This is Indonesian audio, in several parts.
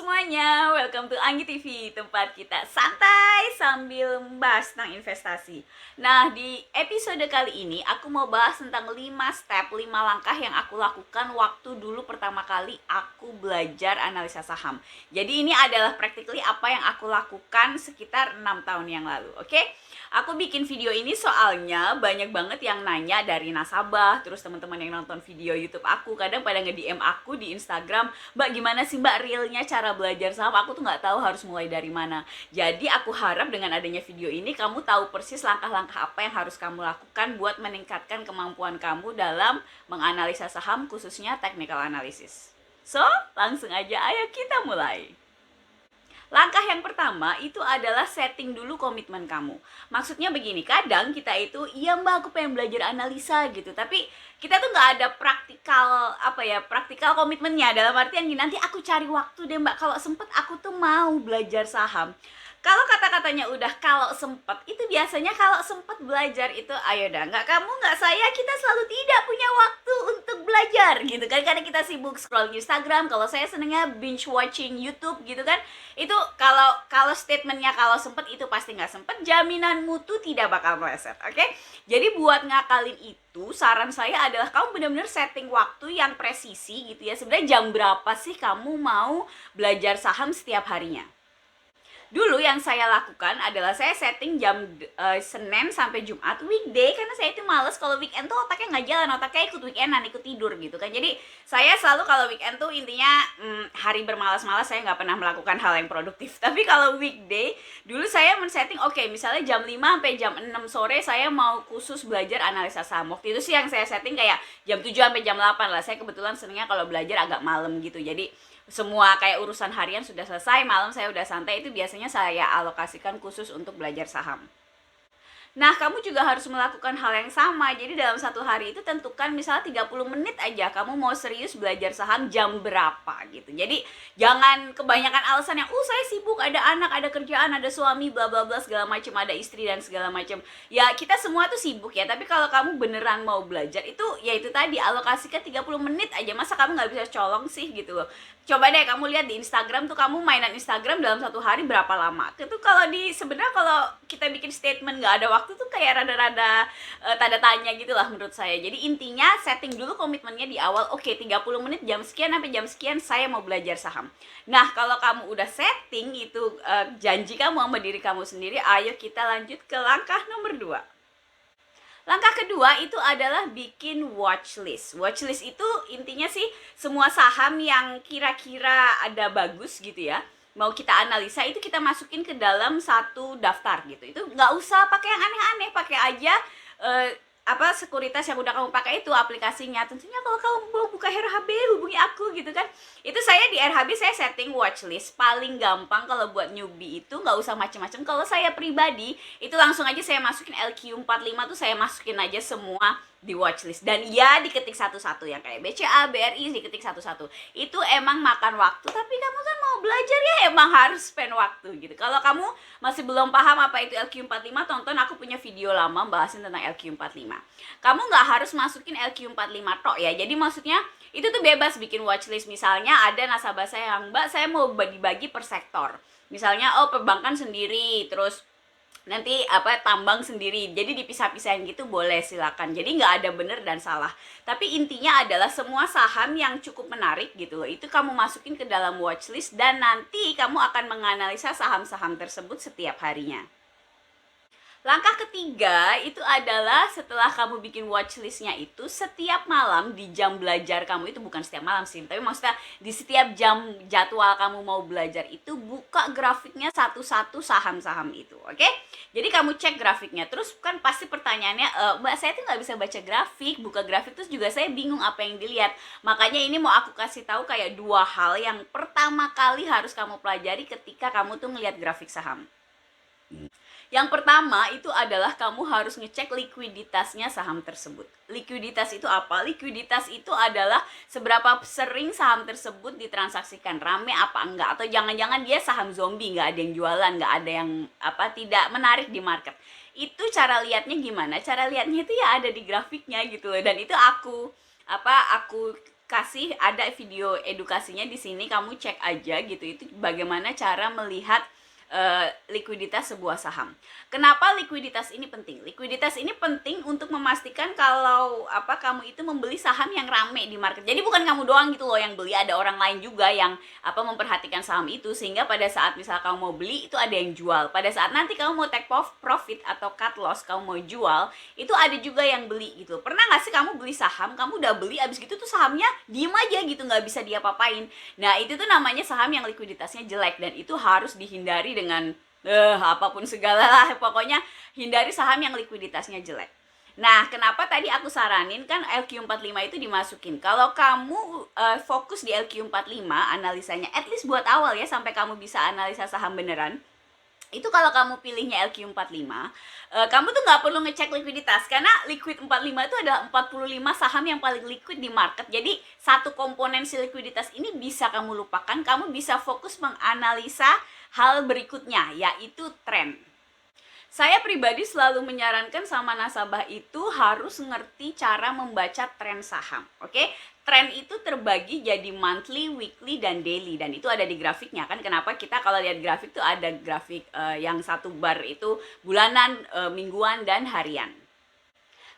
semuanya, welcome to Anggi TV, tempat kita santai sambil membahas tentang investasi. Nah, di episode kali ini aku mau bahas tentang 5 step, 5 langkah yang aku lakukan waktu dulu pertama kali aku belajar analisa saham. Jadi ini adalah practically apa yang aku lakukan sekitar 6 tahun yang lalu, oke? Aku bikin video ini soalnya banyak banget yang nanya dari nasabah, terus teman-teman yang nonton video YouTube aku kadang pada nge-DM aku di Instagram, "Mbak, gimana sih Mbak realnya cara belajar saham? Aku tuh nggak tahu harus mulai dari mana." Jadi aku harap dengan adanya video ini kamu tahu persis langkah-langkah apa yang harus kamu lakukan buat meningkatkan kemampuan kamu dalam menganalisa saham, khususnya technical analysis. So, langsung aja ayo kita mulai. Langkah yang pertama itu adalah setting dulu komitmen kamu. Maksudnya begini, kadang kita itu, iya Mbak aku pengen belajar analisa gitu, tapi kita tuh nggak ada praktikal komitmennya. Dalam artian gini, nanti aku cari waktu deh Mbak, kalau sempet aku tuh mau belajar saham. Kalau kata-katanya udah kalau sempet, itu biasanya kalau sempet belajar itu ayo dah, nggak kamu nggak saya, kita selalu tidak punya waktu untuk belajar gitu kan, karena kita sibuk scroll Instagram. Kalau saya senengnya binge watching YouTube gitu kan. Itu kalau statementnya kalau sempet, itu pasti nggak sempet, jaminan mutu tidak bakal meleset, oke? Jadi buat ngakalin itu, saran saya adalah kamu benar-benar setting waktu yang presisi gitu ya. Sebenarnya jam berapa sih kamu mau belajar saham setiap harinya? Dulu yang saya lakukan adalah saya setting jam Senin sampai Jumat weekday, karena saya itu males kalau weekend tuh otaknya nggak jalan, otaknya ikut weekendan, ikut tidur gitu kan. Jadi saya selalu kalau weekend tuh intinya hari bermalas-malas, saya nggak pernah melakukan hal yang produktif. Tapi kalau weekday dulu saya men-setting, oke, misalnya jam 5 sampai jam 6 sore saya mau khusus belajar analisa saham. Waktu itu sih yang saya setting kayak jam 7 sampai jam 8 lah. Saya kebetulan senengnya kalau belajar agak malam gitu. Jadi semua kayak urusan harian sudah selesai, malam saya udah santai, itu biasanya saya alokasikan khusus untuk belajar saham. Nah, kamu juga harus melakukan hal yang sama. Jadi dalam satu hari itu tentukan misalnya 30 menit aja kamu mau serius belajar saham jam berapa gitu. Jadi jangan kebanyakan alasan yang, saya sibuk, ada anak, ada kerjaan, ada suami, bla bla bla segala macam, ada istri dan segala macam. Ya, kita semua tuh sibuk ya, tapi kalau kamu beneran mau belajar itu, ya itu tadi, alokasikan 30 menit aja. Masa kamu nggak bisa colong sih gitu loh. Coba deh kamu lihat di Instagram tuh, kamu mainan Instagram dalam satu hari berapa lama. Itu kalau sebenarnya kalau kita bikin statement nggak ada waktu tuh kayak rada-rada tanda tanya gitu lah menurut saya. Jadi intinya setting dulu komitmennya di awal. Oke, 30 menit jam sekian sampai jam sekian saya mau belajar saham. Nah, kalau kamu udah setting itu janji kamu sama diri kamu sendiri, ayo kita lanjut ke langkah nomor 2. Langkah kedua itu adalah bikin watchlist. Watchlist itu intinya sih semua saham yang kira-kira ada bagus gitu ya, mau kita analisa, itu kita masukin ke dalam satu daftar gitu. Itu nggak usah pakai yang aneh-aneh, pakai aja sekuritas yang udah kamu pakai itu aplikasinya. Tentunya kalau kamu mau buka RHB, hubungi aku gitu kan. Itu saya di RHB saya setting watchlist. Paling gampang kalau buat newbie itu nggak usah macem-macem. Kalau saya pribadi itu langsung aja saya masukin LQ45 tuh, saya masukin aja semua di watchlist, dan ya diketik satu-satu, yang kayak BCA, BRI diketik satu-satu. Itu emang makan waktu, tapi kamu kan mau belajar ya, emang harus spend waktu gitu. Kalau kamu masih belum paham apa itu LQ45, tonton aku punya video lama bahasin tentang LQ45. Kamu nggak harus masukin LQ45 tok ya. Jadi maksudnya itu tuh bebas bikin watchlist. Misalnya ada nasabah saya yang, "Mbak, saya mau bagi-bagi per sektor." Misalnya perbankan sendiri, terus nanti tambang sendiri, jadi dipisah-pisahin gitu, boleh, silakan. Jadi nggak ada bener dan salah, tapi intinya adalah semua saham yang cukup menarik gitu loh, itu kamu masukin ke dalam watchlist, dan nanti kamu akan menganalisa saham-saham tersebut setiap harinya. Langkah ketiga itu adalah setelah kamu bikin watchlistnya itu, setiap malam di jam belajar kamu itu, bukan setiap malam sih, tapi maksudnya di setiap jam jadwal kamu mau belajar itu, buka grafiknya satu-satu saham-saham itu, oke? Jadi kamu cek grafiknya, terus kan pasti pertanyaannya, "Mbak, saya tuh nggak bisa baca grafik, buka grafik terus juga saya bingung apa yang dilihat." Makanya ini mau aku kasih tahu kayak 2 hal yang pertama kali harus kamu pelajari ketika kamu tuh ngelihat grafik saham. Yang pertama itu adalah kamu harus ngecek likuiditasnya saham tersebut. Likuiditas itu apa? Likuiditas itu adalah seberapa sering saham tersebut ditransaksikan, rame apa enggak, atau jangan-jangan dia saham zombie, nggak ada yang jualan, nggak ada yang tidak menarik di market. Itu cara lihatnya gimana? Cara lihatnya itu ya ada di grafiknya gitu loh. Dan itu aku kasih ada video edukasinya di sini, kamu cek aja gitu. Itu bagaimana cara melihat likuiditas sebuah saham. Kenapa likuiditas ini penting? Likuiditas ini penting untuk memastikan kalau kamu itu membeli saham yang rame di market. Jadi bukan kamu doang gitu loh yang beli, ada orang lain juga yang memperhatikan saham itu, sehingga pada saat misal kamu mau beli itu ada yang jual. Pada saat nanti kamu mau take profit atau cut loss, kamu mau jual, itu ada juga yang beli gitu. Pernah nggak sih kamu beli saham, kamu udah beli abis gitu tuh sahamnya diem aja gitu, nggak bisa diapa-apain. Nah itu tuh namanya saham yang likuiditasnya jelek, dan itu harus dihindari dengan apapun segala lah, pokoknya hindari saham yang likuiditasnya jelek. Nah, kenapa tadi aku saranin kan LQ45 itu dimasukin. Kalau kamu fokus di LQ45 analisanya, at least buat awal ya, sampai kamu bisa analisa saham beneran, itu kalau kamu pilihnya LQ45, kamu tuh nggak perlu ngecek likuiditas, karena liquid 45 itu adalah 45 saham yang paling liquid di market. Jadi satu komponen si likuiditas ini bisa kamu lupakan, kamu bisa fokus menganalisa hal berikutnya, yaitu tren. Saya pribadi selalu menyarankan sama nasabah itu harus ngerti cara membaca tren saham, oke? Tren itu terbagi jadi monthly, weekly, dan daily, dan itu ada di grafiknya kan. Kenapa kita kalau lihat grafik tuh ada grafik yang satu bar itu bulanan, mingguan, dan harian.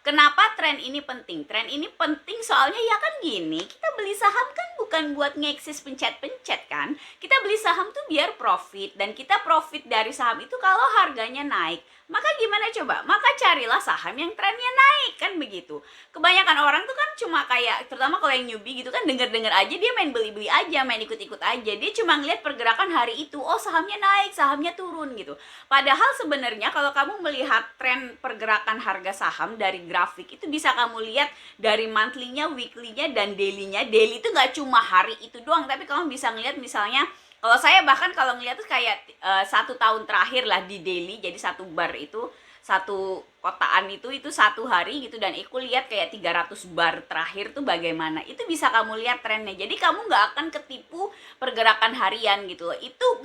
Kenapa tren ini penting? Tren ini penting soalnya ya kan gini, kita beli saham kan bukan buat ngeksis pencet-pencet kan. Kita beli saham tuh biar profit, dan kita profit dari saham itu kalau harganya naik. Maka gimana coba? Maka carilah saham yang trennya naik, kan begitu. Kebanyakan orang tuh kan cuma kayak, terutama kalau yang newbie gitu kan, denger-denger aja, dia main beli-beli aja, main ikut-ikut aja. Dia cuma ngeliat pergerakan hari itu, oh sahamnya naik, sahamnya turun gitu. Padahal sebenarnya kalau kamu melihat tren pergerakan harga saham dari grafik, itu bisa kamu lihat dari monthly-nya, weekly-nya, dan daily-nya. Daily itu nggak cuma hari itu doang, tapi kamu bisa ngeliat misalnya, kalau saya bahkan kalau ngeliat tuh kayak 1 tahun terakhir lah di daily, jadi satu bar itu, satu kotaan itu satu hari gitu, dan aku lihat kayak 300 bar terakhir tuh bagaimana. Itu bisa kamu lihat trennya. Jadi kamu nggak akan ketipu pergerakan harian gitu loh. Itu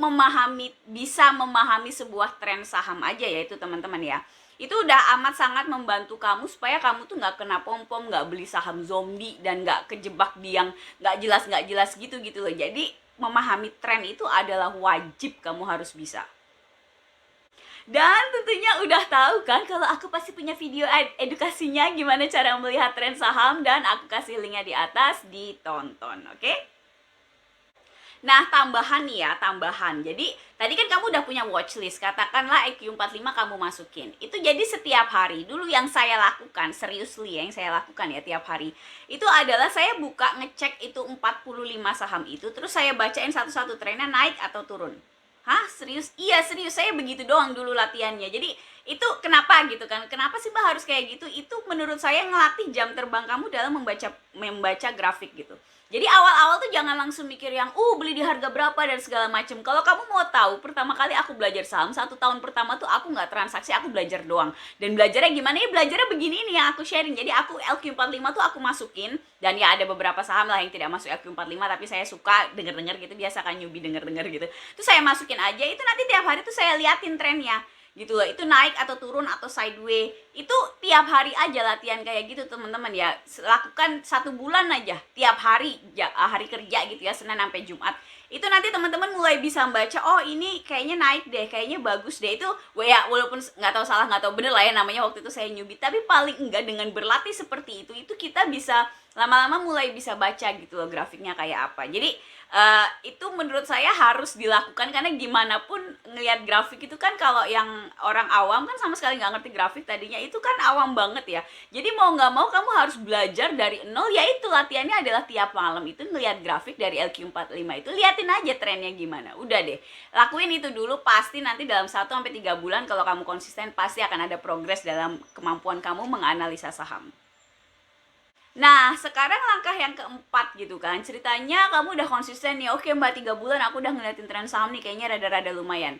bisa memahami sebuah tren saham aja ya itu teman-teman ya. Itu udah amat sangat membantu kamu supaya kamu tuh nggak kena pom-pom, nggak beli saham zombie, dan nggak kejebak di yang nggak jelas gitu loh. Jadi memahami tren itu adalah wajib, kamu harus bisa. Dan tentunya udah tahu kan kalau aku pasti punya video edukasinya gimana cara melihat tren saham, dan aku kasih linknya di atas, ditonton, oke? Nah, tambahan nih ya, tambahan. Jadi, tadi kan kamu udah punya watchlist, katakanlah EQ45 kamu masukin. Itu jadi setiap hari, dulu yang saya lakukan, seriously ya, yang saya lakukan ya tiap hari, itu adalah saya buka ngecek itu 45 saham itu, terus saya bacain satu-satu trennya naik atau turun. Hah? Serius? Iya serius, saya begitu doang dulu latihannya. Jadi, itu kenapa gitu kan? Kenapa sih Mbak harus kayak gitu? Itu menurut saya ngelatih jam terbang kamu dalam membaca grafik gitu. Jadi awal-awal tuh jangan langsung mikir yang beli di harga berapa dan segala macem. Kalau kamu mau tahu, pertama kali aku belajar saham, 1 tahun pertama tuh aku nggak transaksi, aku belajar doang. Dan belajarnya gimana ya? Belajarnya begini nih yang aku sharing. Jadi aku LQ45 tuh aku masukin, dan ya ada beberapa saham lah yang tidak masuk LQ45, tapi saya suka denger-denger gitu, biasa kan newbie denger-denger gitu. Terus saya masukin aja, itu nanti tiap hari tuh saya liatin trennya gitu loh, itu naik atau turun atau sideways. Itu tiap hari aja latihan kayak gitu teman-teman ya. Lakukan 1 bulan aja tiap hari ya, hari kerja gitu ya, Senin sampai Jumat. Itu nanti teman-teman mulai bisa membaca, oh ini kayaknya naik deh, kayaknya bagus deh. Itu ya walaupun nggak tahu salah nggak tahu bener lah ya, namanya waktu itu saya newbie, tapi paling enggak dengan berlatih seperti itu kita bisa lama-lama mulai bisa baca gitu loh grafiknya kayak apa. Jadi itu menurut saya harus dilakukan, karena gimana pun ngelihat grafik itu kan, kalau yang orang awam kan sama sekali nggak ngerti grafik tadinya, itu kan awam banget ya. Jadi mau nggak mau kamu harus belajar dari nol, yaitu latihannya adalah tiap malam itu ngelihat grafik dari LQ45 itu, liatin aja trennya gimana. Udah deh, lakuin itu dulu, pasti nanti dalam 1-3 bulan kalau kamu konsisten pasti akan ada progres dalam kemampuan kamu menganalisa saham. Nah, sekarang langkah yang keempat gitu kan, ceritanya kamu udah konsisten nih, oke Mbak 3 bulan aku udah ngeliatin tren saham nih, kayaknya rada-rada lumayan.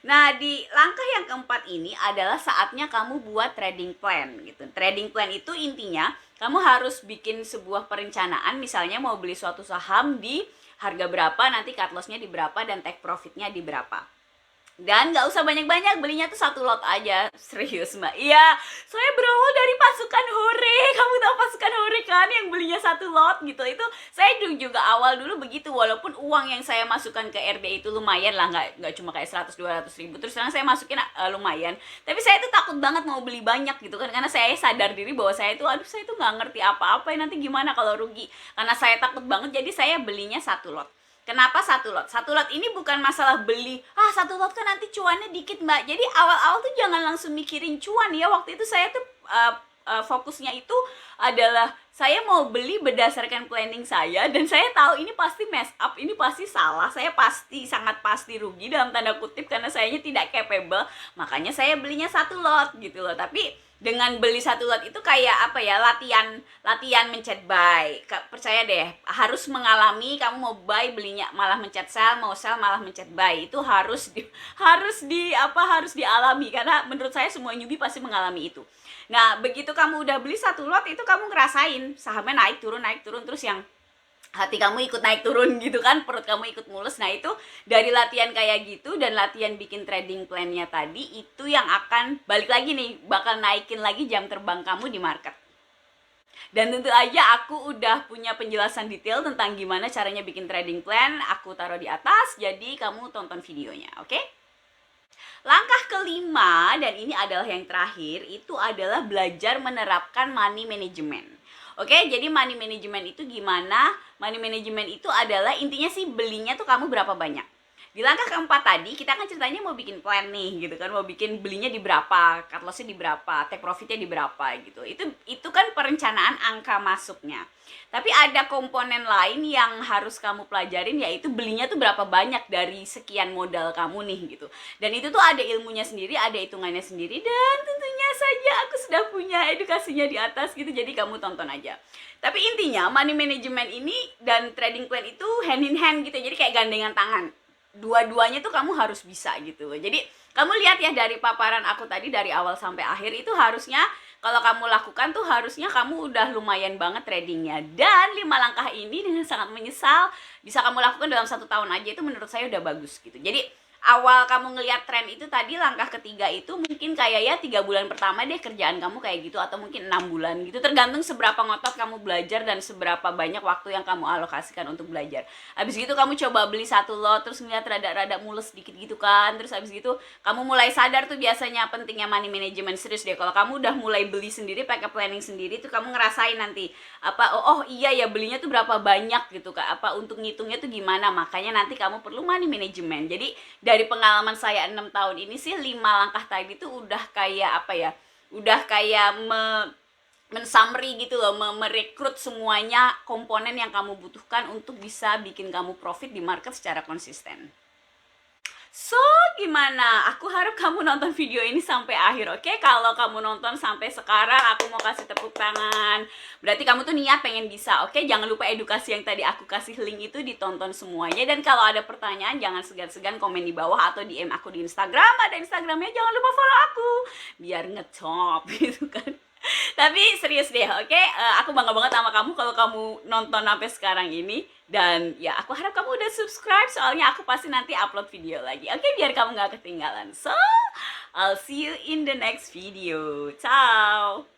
Nah, di langkah yang keempat ini adalah saatnya kamu buat trading plan gitu. Trading plan itu intinya, kamu harus bikin sebuah perencanaan, misalnya mau beli suatu saham di harga berapa, nanti cut loss-nya di berapa, dan take profit-nya di berapa. Dan nggak usah banyak-banyak, belinya tuh satu lot aja. Serius mbak, iya. Saya berawal dari pasukan hore. Kamu tahu pasukan hore kan, yang belinya satu lot gitu. Itu saya juga awal dulu begitu. Walaupun uang yang saya masukkan ke RD itu lumayan lah, nggak cuma kayak 100-200 ribu. Terus sekarang saya masukin lumayan. Tapi saya tuh takut banget mau beli banyak gitu kan, karena saya sadar diri bahwa saya tuh, aduh saya tuh nggak ngerti apa-apa ya, nanti gimana kalau rugi. Karena saya takut banget, jadi saya belinya satu lot. Kenapa satu lot? Satu lot ini bukan masalah beli, satu lot kan nanti cuannya dikit mbak. Jadi awal-awal tuh jangan langsung mikirin cuan ya. Waktu itu saya tuh fokusnya itu adalah saya mau beli berdasarkan planning saya, dan saya tahu ini pasti mess up, ini pasti salah, saya pasti sangat pasti rugi dalam tanda kutip karena sayanya tidak capable, makanya saya belinya satu lot gitu loh. Tapi dengan beli satu lot itu kayak apa ya, latihan mencet buy. Percaya deh, harus mengalami. Kamu mau buy belinya malah mencet sell, mau sell malah mencet buy. Itu harus dialami, karena menurut saya semua newbie pasti mengalami itu. Nah, begitu kamu udah beli satu lot itu, kamu ngerasain sahamnya naik turun, terus yang hati kamu ikut naik turun gitu kan, perut kamu ikut mulus. Nah itu dari latihan kayak gitu dan latihan bikin trading plan-nya tadi, itu yang akan balik lagi nih, bakal naikin lagi jam terbang kamu di market. Dan tentu aja aku udah punya penjelasan detail tentang gimana caranya bikin trading plan, aku taruh di atas, jadi kamu tonton videonya, oke? Langkah kelima, dan ini adalah yang terakhir, itu adalah belajar menerapkan money management. Oke, jadi money management itu gimana? Money management itu adalah intinya sih belinya tuh kamu berapa banyak. Di langkah keempat tadi kita kan ceritanya mau bikin plan nih gitu kan, mau bikin belinya di berapa, cut loss-nya di berapa, take profit-nya di berapa gitu. Itu kan perencanaan angka masuknya. Tapi ada komponen lain yang harus kamu pelajarin, yaitu belinya tuh berapa banyak dari sekian modal kamu nih gitu. Dan itu tuh ada ilmunya sendiri, ada hitungannya sendiri, dan tentunya saja aku sudah punya edukasinya di atas gitu, jadi kamu tonton aja. Tapi intinya money management ini dan trading plan itu hand in hand gitu, jadi kayak gandengan tangan. Dua-duanya tuh kamu harus bisa gitu. Jadi kamu lihat ya dari paparan aku tadi dari awal sampai akhir, itu harusnya kalau kamu lakukan tuh harusnya kamu udah lumayan banget tradingnya. Dan 5 langkah ini dengan sangat menyesal bisa kamu lakukan dalam 1 tahun aja, itu menurut saya udah bagus gitu. Jadi awal kamu ngelihat tren itu tadi, langkah ketiga itu mungkin kayak ya 3 bulan pertama deh kerjaan kamu kayak gitu, atau mungkin 6 bulan gitu, tergantung seberapa ngotot kamu belajar dan seberapa banyak waktu yang kamu alokasikan untuk belajar. Abis gitu kamu coba beli satu lot, terus ngeliat rada-rada mules dikit gitu kan, terus abis gitu kamu mulai sadar tuh biasanya pentingnya money management. Serius deh, kalau kamu udah mulai beli sendiri, pakai planning sendiri tuh kamu ngerasain nanti oh iya ya belinya tuh berapa banyak gitu kak, untuk ngitungnya tuh gimana. Makanya nanti kamu perlu money management. Jadi dari pengalaman saya 6 tahun ini sih, 5 langkah tadi tuh udah kayak udah kayak men-summary gitu loh, merekrut semuanya komponen yang kamu butuhkan untuk bisa bikin kamu profit di market secara konsisten. So, gimana? Aku harap kamu nonton video ini sampai akhir, oke? Kalau kamu nonton sampai sekarang, aku mau kasih tepuk tangan. Berarti kamu tuh niat pengen bisa, oke? Jangan lupa edukasi yang tadi aku kasih link itu ditonton semuanya. Dan kalau ada pertanyaan, jangan segan-segan komen di bawah atau DM aku di Instagram. Ada Instagramnya, jangan lupa follow aku. Biar ngetop gitu kan. Tapi serius deh, oke? Aku bangga banget sama kamu kalau kamu nonton sampai sekarang ini. Dan ya aku harap kamu udah subscribe, soalnya aku pasti nanti upload video lagi, oke? Biar kamu gak ketinggalan. So, I'll see you in the next video. Ciao!